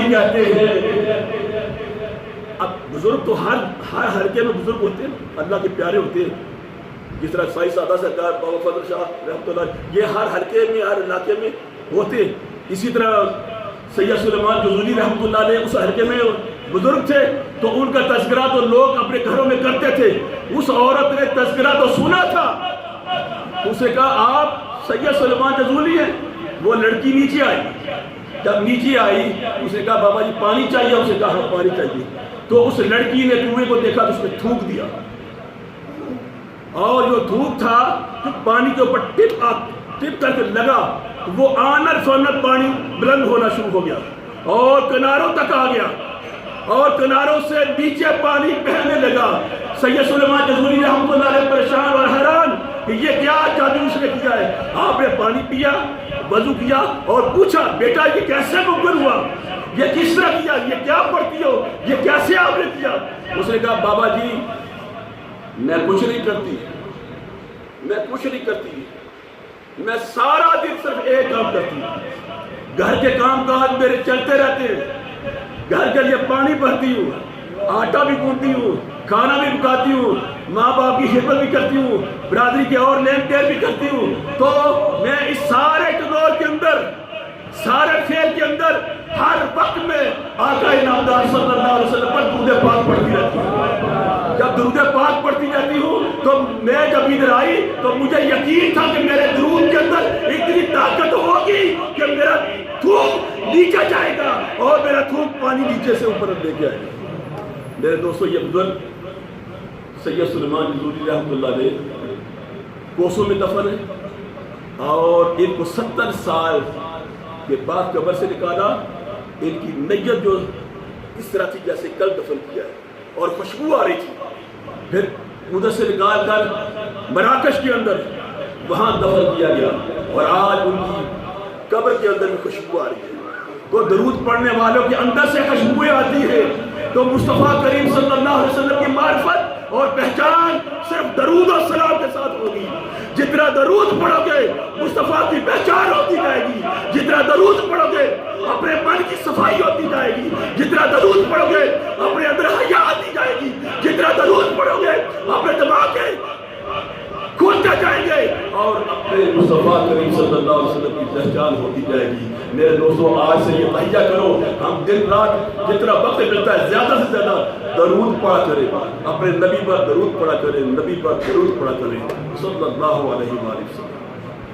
کہتے ہیں۔ اب بزرگ تو ہر حلقے میں بزرگ ہوتے ہیں، اللہ کے پیارے ہوتے ہیں، جس طرح سائی سادہ سرکار، بابا فضل شاہ رحمۃ اللہ، یہ ہر حلقے میں ہر علاقے میں ہوتے ہیں۔ اسی طرح سید سلیمان جزولی رحمۃ اللہ علیہ اس حلقے میں بزرگ تھے، تو ان کا تذکرہ تو لوگ اپنے گھروں میں کرتے تھے۔ اس عورت نے تذکرہ تو سنا تھا، اسے کہا آپ سید سلیمان جزولی ہیں؟ وہ لڑکی نیچے آئی، جب نیچے آئی اسے کہا بابا جی پانی چاہیے؟ اسے کہا ہاں پانی چاہیے۔ تو اس لڑکی نے کنویں کو دیکھا تو اس نے تھوک دیا، اور جو دھوپ تھا جو پانی کے اوپر ٹپ کر کے لگا، وہ آنر فانر پانی بلند ہونا شروع ہو گیا اور کناروں تک آ گیا، اور کناروں سے نیچے پانی بہنے لگا۔ سید سلیمان جزولی رحمۃ اللہ علیہ پریشان اور حیران کہ یہ کیا جادو اس نے کیا ہے۔ آپ نے پانی پیا، وضو کیا اور پوچھا بیٹا یہ کیسے ممکن ہوا، یہ کس طرح کیا، یہ کیا پڑھتی ہو، یہ کیسے آپ نے کیا؟ اس نے کہا بابا جی میں کچھ نہیں کرتی، میں کچھ نہیں کرتی، میں سارا دن صرف ایک کام کرتی ہوں، گھر کے کام کاج میرے چلتے رہتے ہیں، گھر کے لیے پانی بھرتی ہوں، آٹا بھی گوندتی ہوں، کھانا بھی پکاتی ہوں، ماں باپ کی خدمت بھی کرتی ہوں، برادری کے اور لین دین بھی کرتی ہوں۔ تو میں اس سارے دور کے اندر، سارے فعل کے اندر ہر وقت میں آقا نامدار صلی اللہ علیہ وسلم پر درود پاک پڑھتی رہتی ہوں۔ جب درود پاک پڑھتی رہتی ہوں تو میں جب ادھر آئی تو مجھے یقین تھا کہ میرے درود کے اندر اتنی طاقت ہوگی کہ میرا تھوک نیچے جائے گا اور میرا تھوک پانی نیچے سے اوپر لے کے آئے گا۔ میرے دوستو یہ بزرگ سید سلیمان جزولی رحمۃ اللہ علیہ کوسوں میں دفن ہے، اور ان کو 70 سال کے بعد قبر سے نکالا۔ ان کی نیت جو اس طرح تھی جیسے کل دفن کیا ہے، اور خوشبو آ رہی تھی، پھر ادھر سے نکال کر مراکش کے اندر وہاں دفن کیا گیا، اور آج ان کی قبر کے اندر بھی خوشبو آ رہی ہے۔ تو درود پڑھنے والوں کے اندر سے خوشبوئیں آتی ہے، تو مصطفیٰ کریم صلی اللہ علیہ وسلم کی معرفت اور پہچان صرف درود اور سلام کے ساتھ ہوگی۔ جتنا درود پڑھو گے مصطفیٰ کی پہچان ہوتی جائے گی، جتنا درود پڑھو گے اپنے من کی صفائی ہوتی جائے گی، جتنا درود پڑھو گے اپنے اندر حیا آتی جائے گی، جتنا درود پڑھو گے اپنے دماغ کے کھلتے جائیں گے اور اپنے مصطفیٰ کریم صلی اللہ علیہ وسلم کی پہچان ہوتی جائے گی۔ میرے دوستو آج سے یہ تہیہ کرو، ہم دن رات جتنا وقت ملتا ہے زیادہ سے زیادہ درود پڑھا کریں، اپنے نبی پر درود پڑھا کریں، نبی پر درود پڑھا کریں صلی اللہ علیہ وسلم۔